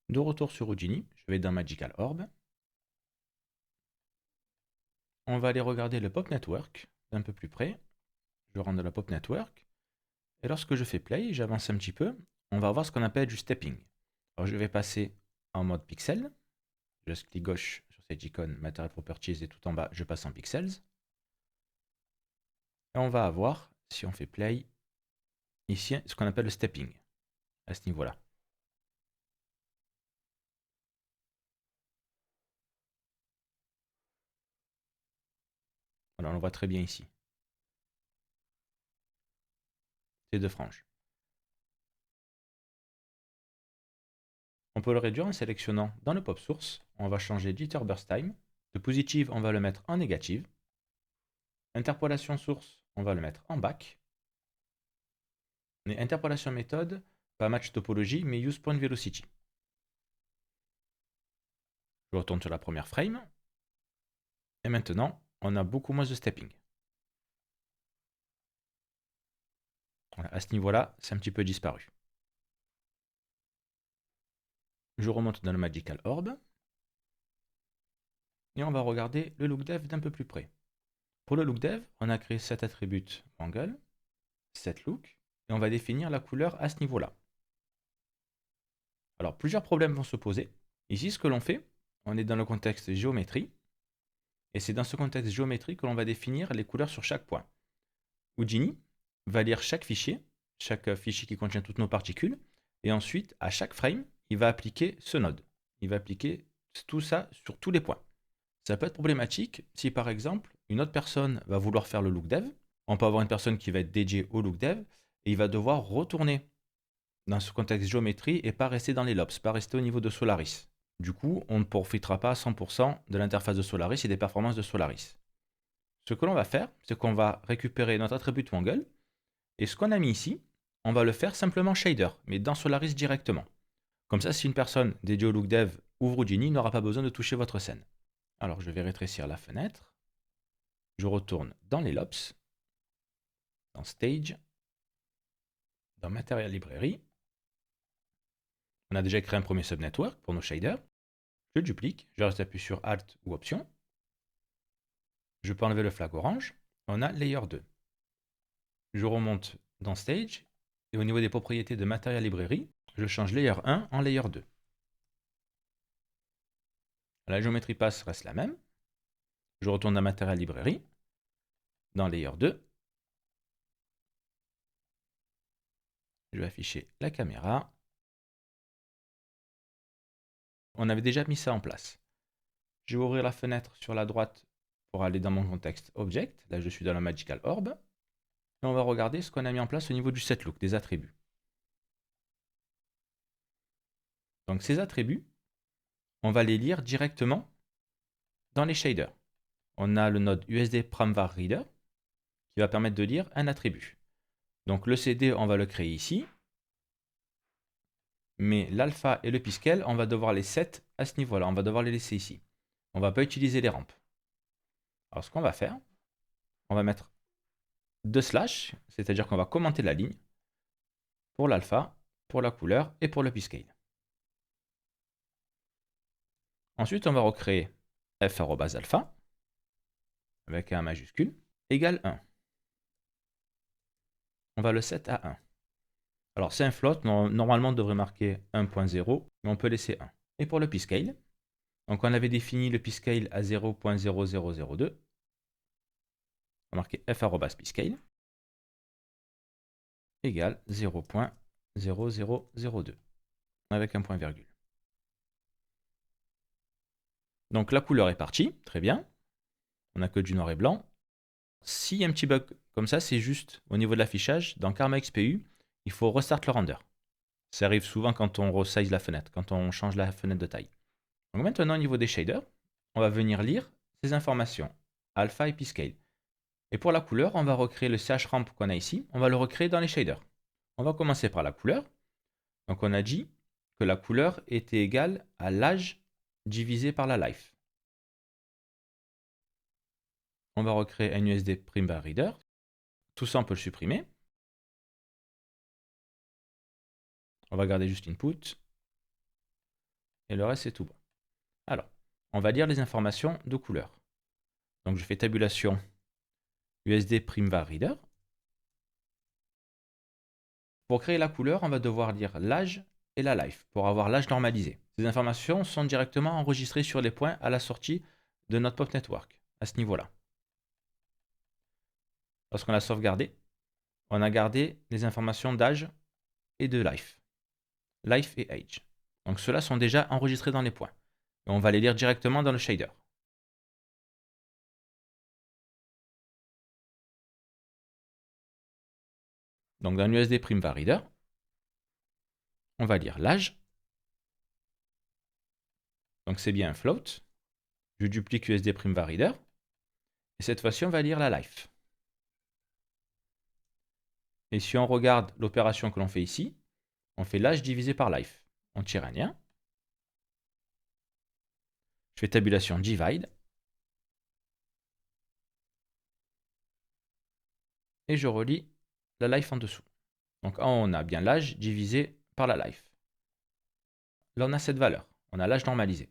De retour sur Houdini, je vais dans Magical Orb. On va aller regarder le Pop Network d'un peu plus près. Je rentre dans le Pop Network. Et lorsque je fais play, j'avance un petit peu, on va voir ce qu'on appelle du stepping. Alors je vais passer en mode pixel. Je clique gauche sur cette icône Material Properties et tout en bas, je passe en pixels. Et on va avoir, si on fait play, ici ce qu'on appelle le stepping, à ce niveau-là. Voilà, on le voit très bien ici. C'est deux franges. On peut le réduire en sélectionnant dans le pop source. On va changer jitter burst time. De positive, on va le mettre en négative. Interpolation source, on va le mettre en back. Et interpolation méthode, pas match topologie, mais use point velocity. Je retourne sur la première frame. Et maintenant, on a beaucoup moins de stepping. Voilà, à ce niveau-là, c'est un petit peu disparu. Je remonte dans le Magical Orb. Et on va regarder le look dev d'un peu plus près. Pour le look dev, on a créé cet attribut angle, set look, et on va définir la couleur à ce niveau-là. Alors, plusieurs problèmes vont se poser. Ici, ce que l'on fait, on est dans le contexte géométrie, et c'est dans ce contexte géométrie que l'on va définir les couleurs sur chaque point. Houdini va lire chaque fichier qui contient toutes nos particules, et ensuite, à chaque frame, il va appliquer ce node. Il va appliquer tout ça sur tous les points. Ça peut être problématique si, par exemple, une autre personne va vouloir faire le look dev. On peut avoir une personne qui va être dédiée au look dev, et il va devoir retourner dans ce contexte géométrie et pas rester dans les lobes, pas rester au niveau de Solaris. Du coup, on ne profitera pas à 100% de l'interface de Solaris et des performances de Solaris. Ce que l'on va faire, c'est qu'on va récupérer notre attribut angle, et ce qu'on a mis ici, on va le faire simplement shader, mais dans Solaris directement. Comme ça, si une personne dédiée au look dev ouvre Houdini, n'aura pas besoin de toucher votre scène. Alors, je vais rétrécir la fenêtre. Je retourne dans les lobes, dans Stage, dans Material Library. On a déjà créé un premier subnetwork pour nos shaders. Je duplique, je reste appuyé sur Alt ou Option. Je peux enlever le flag orange. On a Layer 2. Je remonte dans Stage. Et au niveau des propriétés de Material Library, je change Layer 1 en Layer 2. La géométrie passe reste la même. Je retourne dans Material Library. Dans Layer 2. Je vais afficher la caméra. On avait déjà mis ça en place. Je vais ouvrir la fenêtre sur la droite pour aller dans mon contexte Object. Là, je suis dans la Magical Orb. Et on va regarder ce qu'on a mis en place au niveau du setLook, des attributs. Donc ces attributs, on va les lire directement dans les shaders. On a le node USD Pramvar Reader qui va permettre de lire un attribut. Donc le CD, on va le créer ici. Mais l'alpha et le piscal, on va devoir les set à ce niveau-là. On va devoir les laisser ici. On ne va pas utiliser les rampes. Alors ce qu'on va faire, on va mettre 2 slash, c'est-à-dire qu'on va commenter la ligne pour l'alpha, pour la couleur et pour le piscal. Ensuite, on va recréer f@alpha avec un majuscule égale 1. On va le set à 1. Alors c'est un float, normalement on devrait marquer 1.0, mais on peut laisser 1. Et pour le p-scale, donc on avait défini le p-scale à 0.0002. On va marquer f@p-scale égale 0.0002 avec un point virgule. Donc la couleur est partie, très bien. On n'a que du noir et blanc. S'il y a un petit bug comme ça, c'est juste au niveau de l'affichage. Dans Karma XPU, il faut restart le render. Ça arrive souvent quand on resize la fenêtre, quand on change la fenêtre de taille. Donc maintenant, au niveau des shaders, on va venir lire ces informations, alpha et p-scale. Et pour la couleur, on va recréer le CHRamp qu'on a ici, on va le recréer dans les shaders. On va commencer par la couleur. Donc on a dit que la couleur était égale à l'âge divisé par la life. On va recréer un USD Primbar Reader. Tout ça, on peut le supprimer. On va garder juste input. et le reste c'est tout bon. Alors, on va lire les informations de couleur. Donc je fais tabulation USD Primvar Reader. Pour créer la couleur, on va devoir lire l'âge et la life pour avoir l'âge normalisé. Ces informations sont directement enregistrées sur les points à la sortie de notre Pop Network, à ce niveau-là. Lorsqu'on a sauvegardé, on a gardé les informations d'âge et de life. Life et age. Donc ceux-là sont déjà enregistrés dans les points. Et on va les lire directement dans le shader. Donc dans l'USD Primvar Reader, on va lire l'âge. Donc c'est bien un float. Je duplique USD Primvar Reader. Et cette fois-ci, on va lire la life. Et si on regarde l'opération que l'on fait ici, on fait l'âge divisé par life. On tire un lien. Je fais tabulation divide. Et je relis la life en dessous. Donc on a bien l'âge divisé par la life. Là, on a cette valeur. On a l'âge normalisé.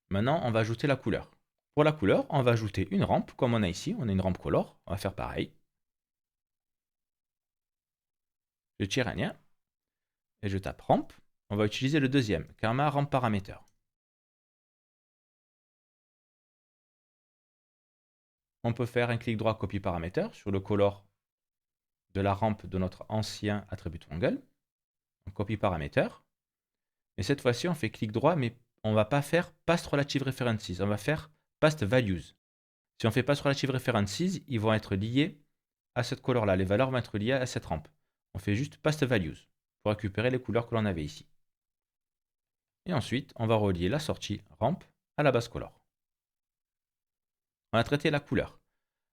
Maintenant, on va ajouter la couleur. Pour la couleur, on va ajouter une rampe, comme on a ici. On a une rampe color. On va faire pareil. Je tire un lien. Et je tape rampe. On va utiliser le deuxième, Karma Ramp Parameter. On peut faire un clic droit copy parameter sur le color de la rampe de notre ancien attribut angle. On copie parameter. Et cette fois-ci, on fait clic droit, mais on ne va pas faire past relative references. On va faire past values. Si on fait past relative references, ils vont être liés à cette couleur-là. Les valeurs vont être liées à cette rampe. On fait juste past values pour récupérer les couleurs que l'on avait ici. Et ensuite, on va relier la sortie rampe à la base color. On a traité la couleur.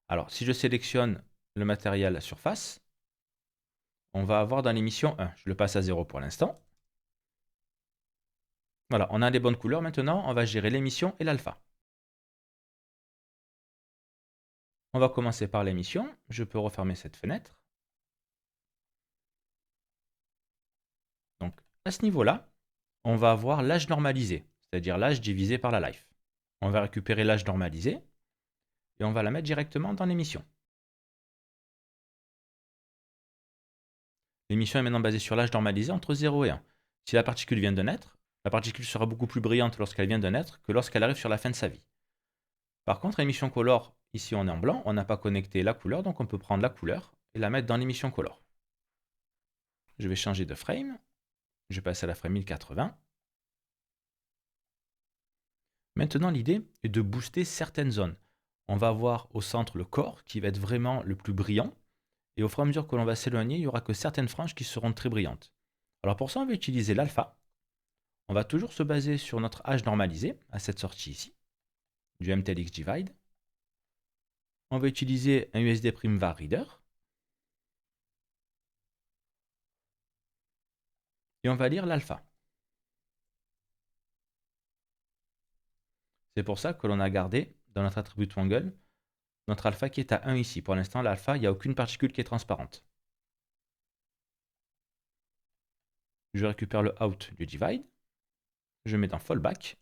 Alors, si je sélectionne le matériel, la surface, on va avoir dans l'émission 1. Je le passe à 0 pour l'instant. Voilà, on a les bonnes couleurs. Maintenant, on va gérer l'émission et l'alpha. On va commencer par l'émission. Je peux refermer cette fenêtre. Donc, à ce niveau-là, on va avoir l'âge normalisé, c'est-à-dire l'âge divisé par la life. On va récupérer l'âge normalisé et on va la mettre directement dans l'émission. L'émission est maintenant basée sur l'âge normalisé entre 0 et 1. Si la particule vient de naître, la particule sera beaucoup plus brillante lorsqu'elle vient de naître que lorsqu'elle arrive sur la fin de sa vie. Par contre, l'émission color, ici on est en blanc, on n'a pas connecté la couleur, donc on peut prendre la couleur et la mettre dans l'émission color. Je vais changer de frame. Je passe à la frame 1080. Maintenant, l'idée est de booster certaines zones. On va avoir au centre le corps qui va être vraiment le plus brillant. Et au fur et à mesure que l'on va s'éloigner, il n'y aura que certaines franges qui seront très brillantes. Alors pour ça, on va utiliser l'alpha. On va toujours se baser sur notre âge normalisé à cette sortie ici, du MTLX Divide. On va utiliser un USD Primvar Reader. Et on va lire l'alpha. C'est pour ça que l'on a gardé dans notre attribut angle notre alpha qui est à 1 ici. Pour l'instant, l'alpha, il n'y a aucune particule qui est transparente. Je récupère le out du divide. Je mets dans fallback.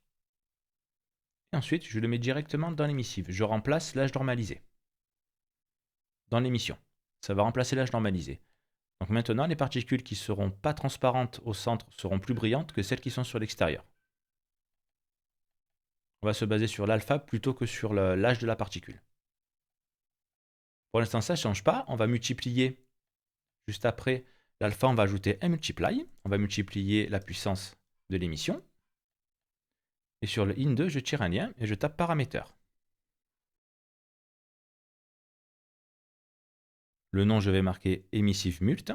Et ensuite, je le mets directement dans l'émissive. Je remplace l'âge normalisé dans l'émission. Ça va remplacer l'âge normalisé. Donc maintenant, les particules qui ne seront pas transparentes au centre seront plus brillantes que celles qui sont sur l'extérieur. On va se baser sur l'alpha plutôt que sur l'âge de la particule. Pour l'instant, ça ne change pas. On va multiplier, juste après l'alpha, on va ajouter un multiply. On va multiplier la puissance de l'émission. Et sur le in2, je tire un lien et je tape paramètre. Le nom, je vais marquer emissive mult.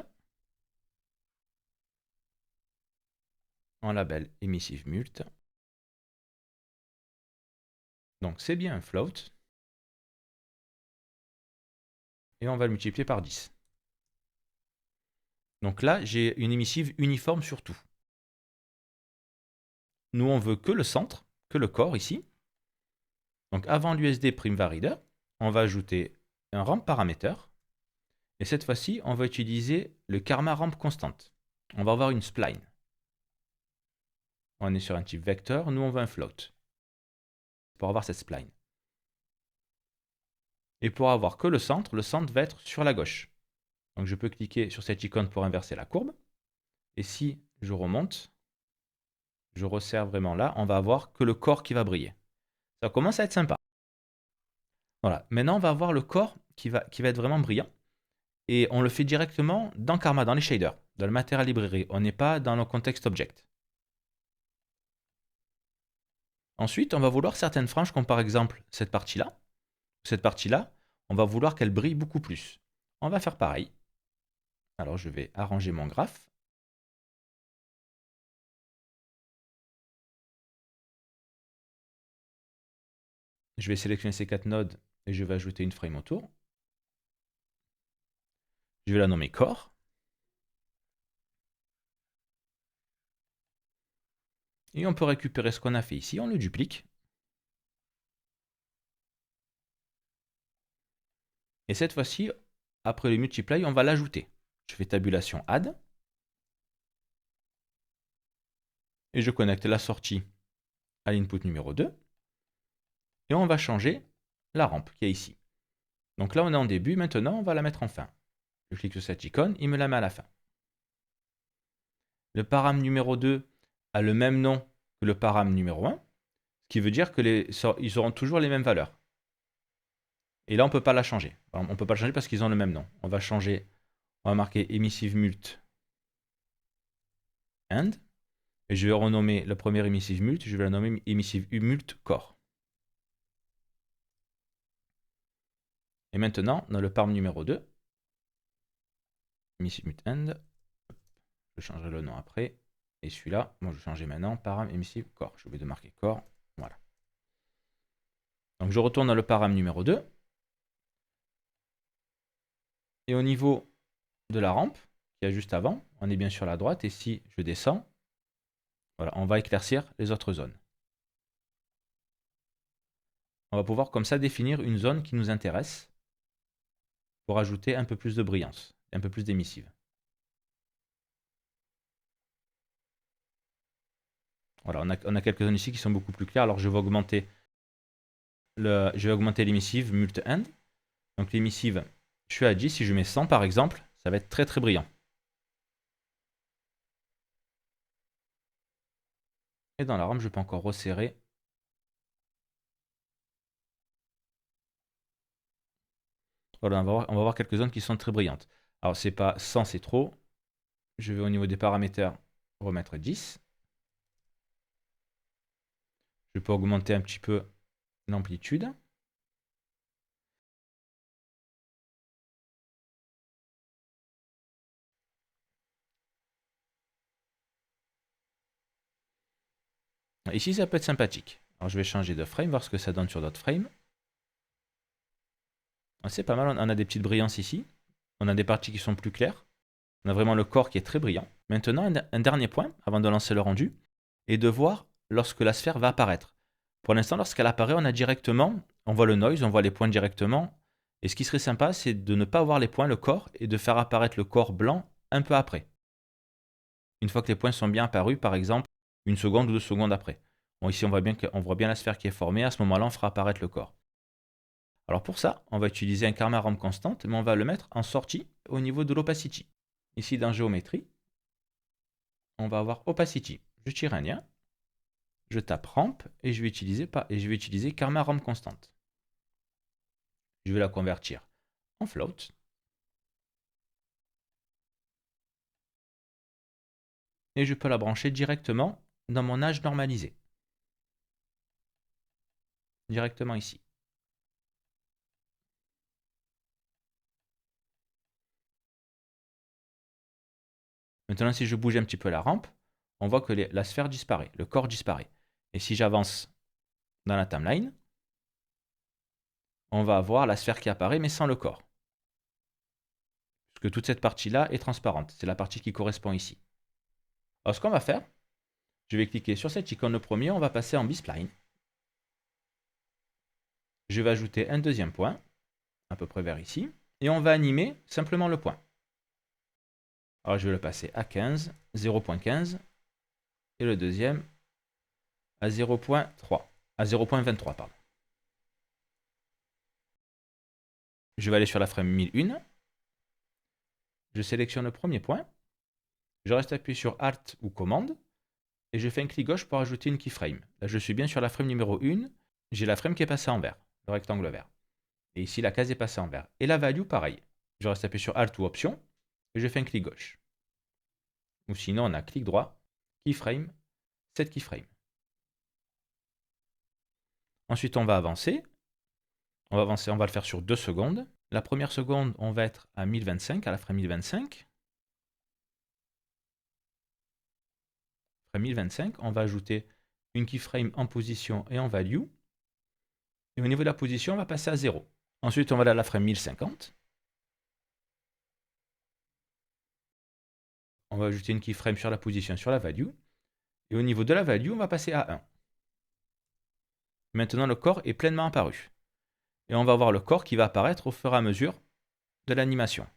En label emissive mult. Donc c'est bien un float. Et on va le multiplier par 10. Donc là, j'ai une émissive uniforme sur tout. Nous, on veut que le centre, que le corps ici. Donc avant l'USD Primvar Reader, on va ajouter un ramp parameter. Et cette fois-ci, on va utiliser le karma ramp constante. On va avoir une spline. On est sur un type vecteur, nous on veut un float. Pour avoir cette spline. Et pour avoir que le centre va être sur la gauche. Donc je peux cliquer sur cette icône pour inverser la courbe. Et si je remonte, je resserre vraiment là, on va avoir que le corps qui va briller. Ça commence à être sympa. Voilà, maintenant on va avoir le corps qui va être vraiment brillant. Et on le fait directement dans Karma, dans les shaders, dans le Material Library. On n'est pas dans le Context Object. Ensuite, on va vouloir certaines franges, comme par exemple cette partie-là. Cette partie-là, on va vouloir qu'elle brille beaucoup plus. On va faire pareil. Alors, je vais arranger mon graphe. Je vais sélectionner ces 4 nodes et je vais ajouter une frame autour. Je vais la nommer Core. Et on peut récupérer ce qu'on a fait ici. On le duplique. Et cette fois-ci, après le multiply, on va l'ajouter. Je fais tabulation add. Et je connecte la sortie à l'input numéro 2. Et on va changer la rampe qui est ici. Donc là, on est en début. Maintenant, on va la mettre en fin. Je clique sur cette icône, il me la met à la fin. Le param numéro 2 a le même nom que le param numéro 1, ce qui veut dire qu'ils auront toujours les mêmes valeurs. Et là, on ne peut pas la changer. On ne peut pas la changer parce qu'ils ont le même nom. On va changer, on va marquer emissive mult end. Et je vais renommer le premier emissive mult, je vais la nommer emissive mult core. Et maintenant, dans le param numéro 2, emissive mult end, je changerai le nom après. Et celui-là, moi je vais changer maintenant, param emissive core. J'ai oublié de marquer core, voilà. Donc je retourne dans le param numéro 2. Et au niveau de la rampe, qui est juste avant, on est bien sur la droite. Et si je descends, voilà, on va éclaircir les autres zones. On va pouvoir comme ça définir une zone qui nous intéresse pour ajouter un peu plus de brillance, un peu plus d'émissive. Voilà, on a quelques zones ici qui sont beaucoup plus claires. Alors je vais augmenter l'émissive mult end. Donc l'émissive, je suis à 10. Si je mets 100 par exemple, ça va être très très brillant. Et dans la rampe, je peux encore resserrer. Voilà, on va voir quelques zones qui sont très brillantes. Alors c'est pas 100, c'est trop. Je vais au niveau des paramètres remettre 10. Je peux augmenter un petit peu l'amplitude. Ici, ça peut être sympathique. Alors, je vais changer de frame, voir ce que ça donne sur d'autres frames. C'est pas mal, on a des petites brillances ici. On a des parties qui sont plus claires. On a vraiment le corps qui est très brillant. Maintenant, un dernier point, avant de lancer le rendu, est de voir lorsque la sphère va apparaître. Pour l'instant, lorsqu'elle apparaît, on voit le noise, on voit les points directement. Et ce qui serait sympa, c'est de ne pas voir les points, le corps, et de faire apparaître le corps blanc un peu après. Une fois que les points sont bien apparus, par exemple, 1 seconde ou 2 secondes après. Bon, ici, on voit bien la sphère qui est formée. À ce moment-là, on fera apparaître le corps. Alors pour ça, on va utiliser un karma ramp constante, mais on va le mettre en sortie au niveau de l'opacity. Ici, dans géométrie, on va avoir opacity. Je tire un lien, je tape ramp et je vais utiliser karma ramp constante. Je vais la convertir en float. Et je peux la brancher directement dans mon âge normalisé. Directement ici. Maintenant, si je bouge un petit peu la rampe, on voit que la sphère disparaît, le corps disparaît. Et si j'avance dans la timeline, on va avoir la sphère qui apparaît, mais sans le corps. Parce que toute cette partie-là est transparente. C'est la partie qui correspond ici. Alors, ce qu'on va faire, je vais cliquer sur cette icône le premier, on va passer en B-spline. Je vais ajouter un deuxième point, à peu près vers ici, et on va animer simplement le point. Alors, je vais le passer à 15, 0.15, et le deuxième à 0.3, à 0.23, pardon. Je vais aller sur la frame 1001. Je sélectionne le premier point. Je reste appuyé sur Alt ou Commande. Et je fais un clic gauche pour ajouter une keyframe. Là, je suis bien sur la frame numéro 1. J'ai la frame qui est passée en vert, le rectangle vert. Et ici, la case est passée en vert. Et la value, pareil. Je reste appuyé sur Alt ou Option. Et je fais un clic gauche. Ou sinon, on a clic droit, keyframe, set keyframe. Ensuite, on va avancer. On va avancer, on va le faire sur 2 secondes. La première seconde, on va être à 1025, à la frame 1025. Frame 1025, on va ajouter une keyframe en position et en value. Et au niveau de la position, on va passer à 0. Ensuite, on va aller à la frame 1050. On va ajouter une keyframe sur la position, sur la value. Et au niveau de la value, on va passer à 1. Maintenant, le corps est pleinement apparu. Et on va voir le corps qui va apparaître au fur et à mesure de l'animation.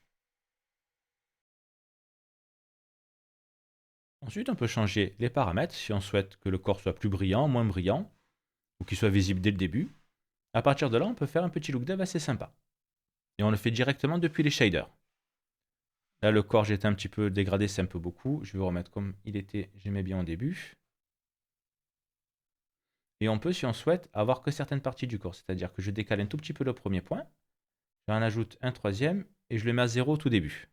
Ensuite, on peut changer les paramètres si on souhaite que le corps soit plus brillant, moins brillant, ou qu'il soit visible dès le début. À partir de là, on peut faire un petit look dev assez sympa. Et on le fait directement depuis les shaders. Là, le corps, j'étais un petit peu dégradé, c'est un peu beaucoup. Je vais remettre comme il était, j'aimais bien au début. Et on peut, si on souhaite, avoir que certaines parties du corps. C'est-à-dire que je décale un tout petit peu le premier point. J'en ajoute un troisième et je le mets à 0 au tout début.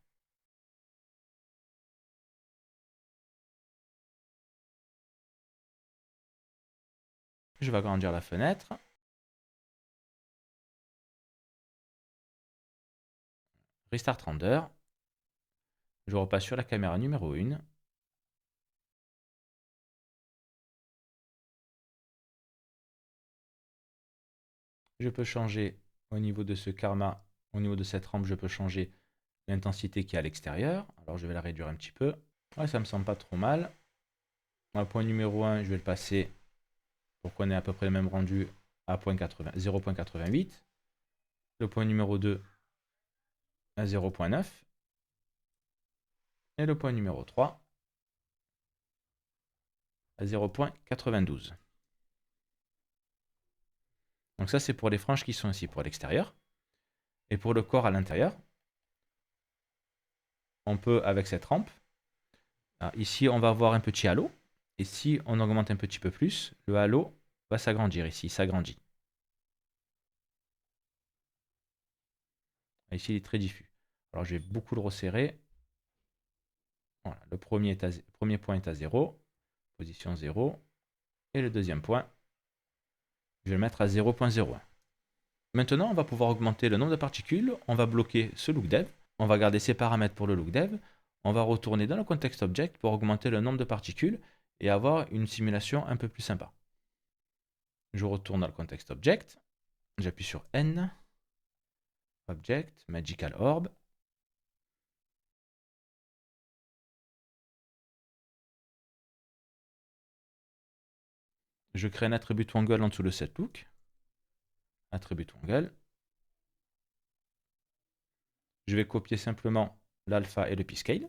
Je vais agrandir la fenêtre. Restart render. Je repasse sur la caméra numéro 1. Je peux changer au niveau de ce karma, au niveau de cette rampe, je peux changer l'intensité qui est à l'extérieur. Alors je vais la réduire un petit peu. Ouais, ça me semble pas trop mal. Le point numéro 1, je vais le passer pour qu'on ait à peu près le même rendu à 0.88. Le point numéro 2 à 0.9. Et le point numéro 3 à 0.92. Donc ça, c'est pour les franges qui sont ici, pour l'extérieur. Et pour le corps à l'intérieur, on peut, avec cette rampe, ici, on va avoir un petit halo. Et si on augmente un petit peu plus, le halo va s'agrandir ici, il s'agrandit. Ici, il est très diffus. Alors, je vais beaucoup le resserrer. Voilà, le premier point est à 0, position 0. Et le deuxième point, je vais le mettre à 0.01. Maintenant, on va pouvoir augmenter le nombre de particules. On va bloquer ce look dev. On va garder ces paramètres pour le look dev. On va retourner dans le context object pour augmenter le nombre de particules et avoir une simulation un peu plus sympa. Je retourne dans le context object. J'appuie sur N. Object, Magical Orb. Je crée un attribut angle en dessous de cette look. Attribut angle. Je vais copier simplement l'alpha et le p-scale.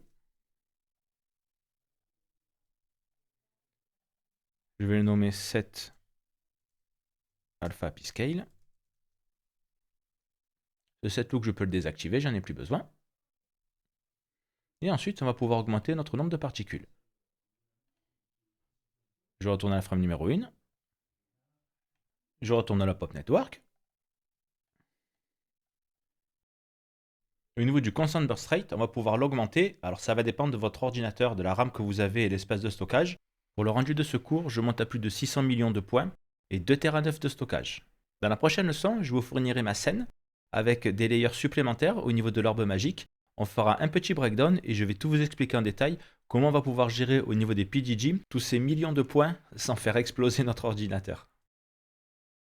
Je vais le nommer set alpha p-scale. Ce set look, je peux le désactiver, j'en ai plus besoin. Et ensuite, on va pouvoir augmenter notre nombre de particules. Je retourne à la frame numéro 1. Je retourne à la pop network. Au niveau du constant burst rate, on va pouvoir l'augmenter. Alors ça va dépendre de votre ordinateur, de la RAM que vous avez et l'espace de stockage. Pour le rendu de ce cours, je monte à plus de 600 millions de points et 2 Tera de stockage. Dans la prochaine leçon, je vous fournirai ma scène avec des layers supplémentaires au niveau de l'orbe magique. On fera un petit breakdown et je vais tout vous expliquer en détail comment on va pouvoir gérer au niveau des PDG tous ces millions de points sans faire exploser notre ordinateur.